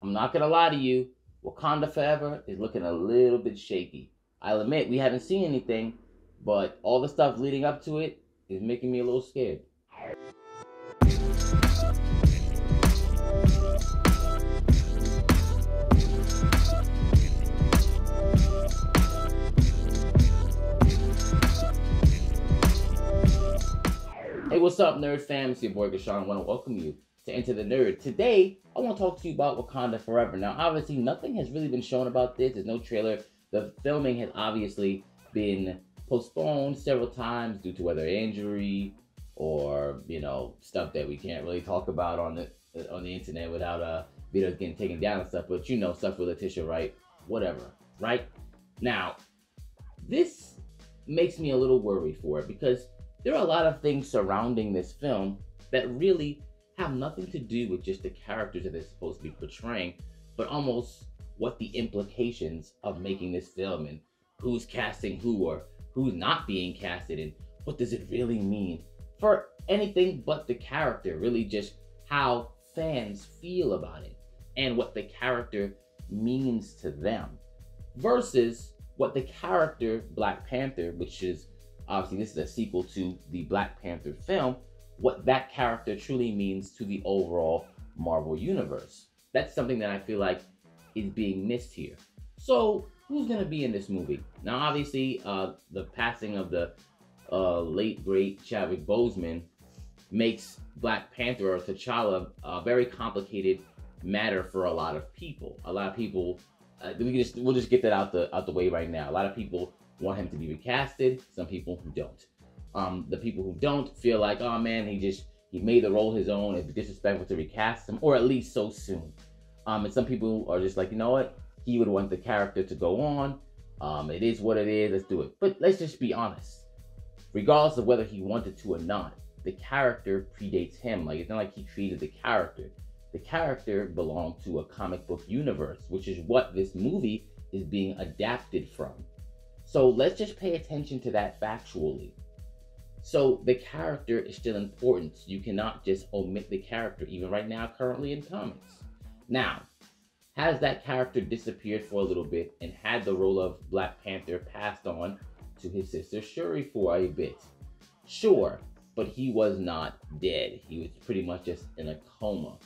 I'm not gonna lie to you, Wakanda Forever is looking a little bit shaky. I'll admit we haven't seen anything, but all the stuff leading up to it is making me a little scared. Hey, what's up, Nerd fam? It's your boy Gashawn. I want to welcome you to Enter the Nerd. Today, I want to talk to you about Wakanda Forever. Now, obviously, nothing has really been shown about this. There's no trailer. The filming has obviously been postponed several times due to whether injury or, stuff that we can't really talk about on the internet without videos getting taken down and stuff. But stuff with Letitia, right? Whatever, right? Now, this makes me a little worried for it because there are a lot of things surrounding this film that really have nothing to do with just the characters that they're supposed to be portraying, but almost what the implications of making this film and who's casting who or who's not being casted and what does it really mean for anything but the character, really just how fans feel about it and what the character means to them versus what the character Black Panther, which is obviously this is a sequel to the Black Panther film, what that character truly means to the overall Marvel universe. That's something that I feel like is being missed here. So who's gonna be in this movie? Now obviously the passing of the late great Chadwick Boseman makes Black Panther or T'Challa a very complicated matter for a lot of people. A lot of people, we'll just get that out the way right now. A lot of people want him to be recasted. Some people who don't. The people who don't feel like, oh man, he made the role his own. It's disrespectful to recast him, or at least so soon. And some people are just like, you know what? He would want the character to go on. It is what it is. Let's do it. But let's just be honest. Regardless of whether he wanted to or not, the character predates him. Like, it's not like he created the character. The character belonged to a comic book universe, which is what this movie is being adapted from. So let's just pay attention to that factually. So the character is still important. You cannot just omit the character, even right now, currently in comics. Now, has that character disappeared for a little bit and had the role of Black Panther passed on to his sister Shuri for a bit? Sure, but he was not dead. He was pretty much just in a coma,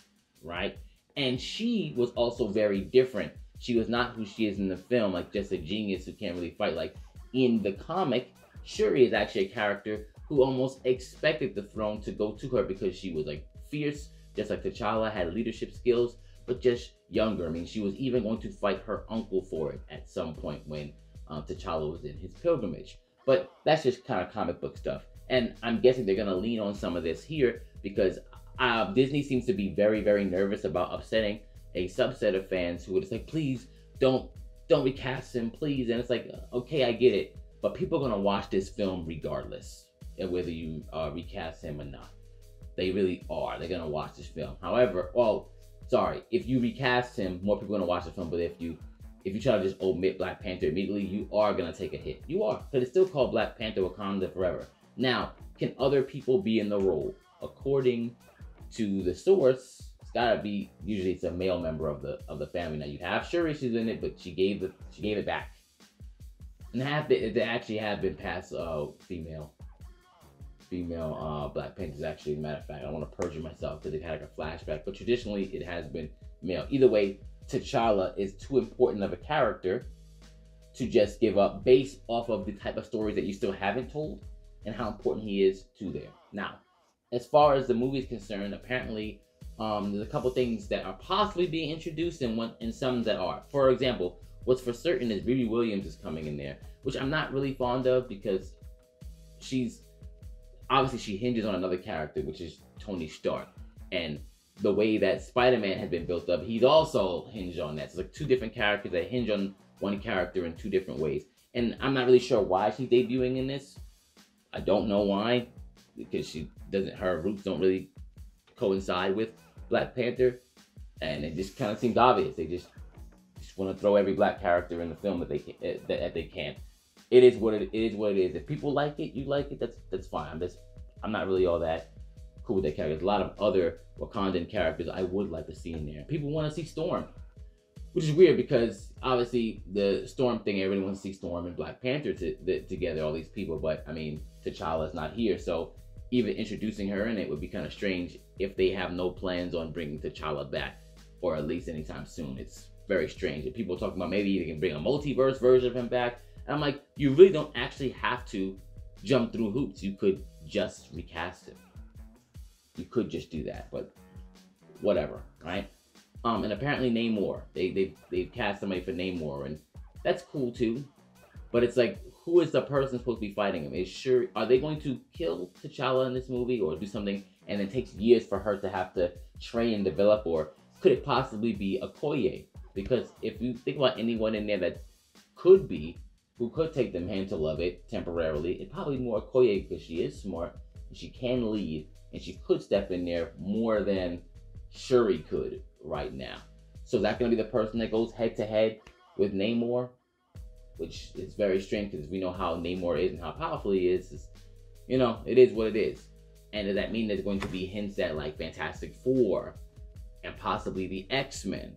right? And she was also very different. She was not who she is in the film, like just a genius who can't really fight. Like in the comic, Shuri is actually a character who almost expected the throne to go to her because she was like fierce, just like T'Challa had leadership skills, but just younger. I mean, she was even going to fight her uncle for it at some point when T'Challa was in his pilgrimage. But that's just kind of comic book stuff. And I'm guessing they're gonna lean on some of this here because Disney seems to be very, very nervous about upsetting a subset of fans who are just like, please don't recast him, please. And it's like, okay, I get it, but people are gonna watch this film regardless of whether you recast him or not. They really are. They're gonna watch this film. However, if you recast him, more people are gonna watch the film. But if you try to just omit Black Panther immediately, you are gonna take a hit. You are, because it's still called Black Panther: Wakanda Forever. Now, can other people be in the role? According to the source, it's gotta be, usually it's a male member of the family. Now you have Shuri, she's in it, but she gave it back. And there actually have been past female Black Panthers, actually, as a matter of fact. I want to perjure myself because they've had like a flashback, but traditionally it has been male. Either way, T'Challa is too important of a character to just give up based off of the type of stories that you still haven't told and how important he is to there. Now, as far as the movie is concerned, apparently there's a couple things that are possibly being introduced and some that are. For example, what's for certain is Riri Williams is coming in there, which I'm not really fond of because she hinges on another character, which is Tony Stark. And the way that Spider-Man has been built up, he's also hinged on that. So it's like two different characters that hinge on one character in two different ways. And I'm not really sure why she's debuting in this. I don't know why, because her roots don't really coincide with Black Panther. And it just kind of seems obvious. They just want to throw every Black character in the film that they can. It is what it is. If people like it, you like it, that's fine. I'm not really all that cool with that character. There's a lot of other Wakandan characters I would like to see in there. People want to see Storm. which is weird because obviously the Storm thing, everyone wants to see Storm and Black Panther together, all these people, but I mean, T'Challa's not here, so even introducing her in it would be kind of strange if they have no plans on bringing T'Challa back, or at least anytime soon. It's very strange. And people talking about maybe they can bring a multiverse version of him back. And I'm like, you really don't actually have to jump through hoops. You could just recast him. You could just do that, but whatever, right? And apparently Namor, they've cast somebody for Namor, and that's cool too. But it's like, who is the person supposed to be fighting him? Are they going to kill T'Challa in this movie, or do something and it takes years for her to have to train and develop, or could it possibly be Okoye? Because if you think about anyone in there that who could take the mantle of it temporarily, it's probably more Okoye, because she is smart and she can lead and she could step in there more than Shuri could right now. So is that going to be the person that goes head to head with Namor? Which is very strange because we know how Namor is and how powerful he is. You know, it is what it is. And does that mean there's going to be hints at like Fantastic Four and possibly the X-Men?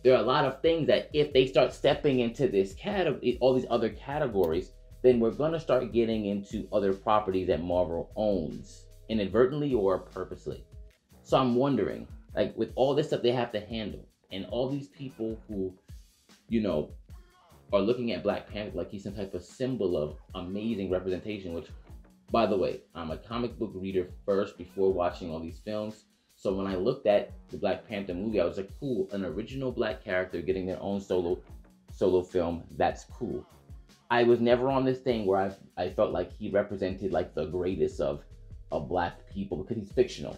There are a lot of things that if they start stepping into this category, all these other categories, then we're going to start getting into other properties that Marvel owns, inadvertently or purposely. So I'm wondering, like, with all this stuff they have to handle, and all these people who, you know, are looking at Black Panther like he's some type of symbol of amazing representation, which, by the way, I'm a comic book reader first before watching all these films. So when I looked at the Black Panther movie, I was like, cool, an original Black character getting their own solo film, that's cool. I was never on this thing where I felt like he represented like the greatest of Black people, because he's fictional.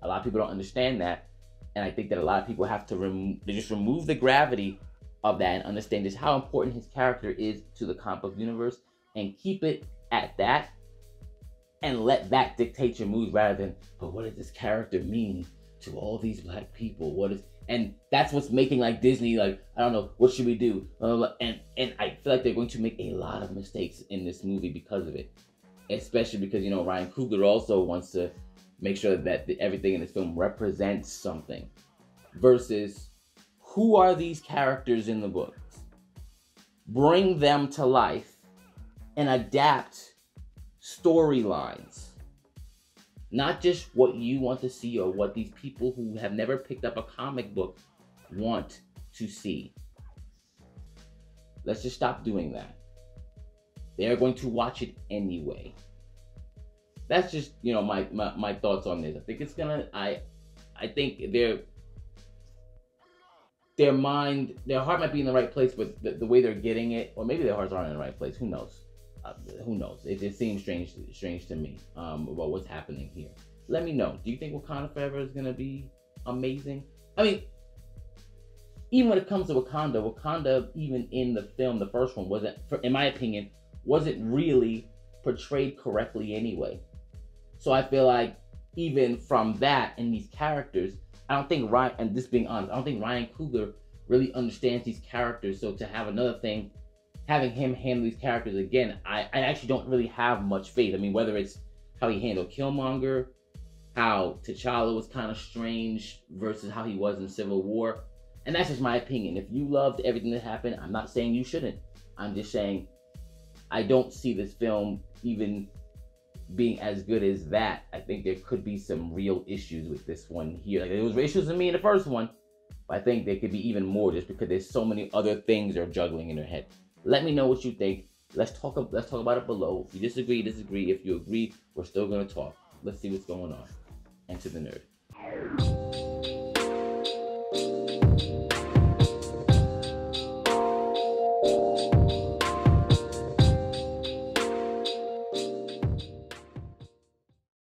A lot of people don't understand that, and I think that a lot of people have to just remove the gravity of that and understand just how important his character is to the comic book universe, and keep it at that, and let that dictate your moves rather than, but what does this character mean to all these Black people? And that's what's making like Disney, like, I don't know, what should we do? And I feel like they're going to make a lot of mistakes in this movie because of it. Especially because, you know, Ryan Coogler also wants to make sure that everything in this film represents something. Versus, who are these characters in the books? Bring them to life and adapt storylines. Not just what you want to see or what these people who have never picked up a comic book want to see. Let's just stop doing that. They're going to watch it anyway. That's just, you know, my thoughts on this. I think it's gonna, I think their heart might be in the right place, but the way they're getting it, or maybe their hearts aren't in the right place. Who knows? Who knows? It just seems strange to me about what's happening here. Let me know. Do you think Wakanda Forever is gonna be amazing? I mean, even when it comes to Wakanda, even in the film, the first one wasn't, in my opinion, wasn't really portrayed correctly anyway. So I feel like even from that and these characters, I don't think Ryan, and this being honest, I don't think Ryan Coogler really understands these characters. So to have another thing, having him handle these characters again, I actually don't really have much faith. I mean, whether it's how he handled Killmonger, how T'Challa was kind of strange versus how he was in Civil War. And that's just my opinion. If you loved everything that happened, I'm not saying you shouldn't. I'm just saying I don't see this film even being as good as that. I think there could be some real issues with this one here. Like, there was issues with me in the first one, but I think there could be even more just because there's so many other things they're juggling in their head. Let me know what you think. Let's talk about it below. If you disagree. If you agree, we're still gonna talk. Let's see what's going on. Enter the nerd.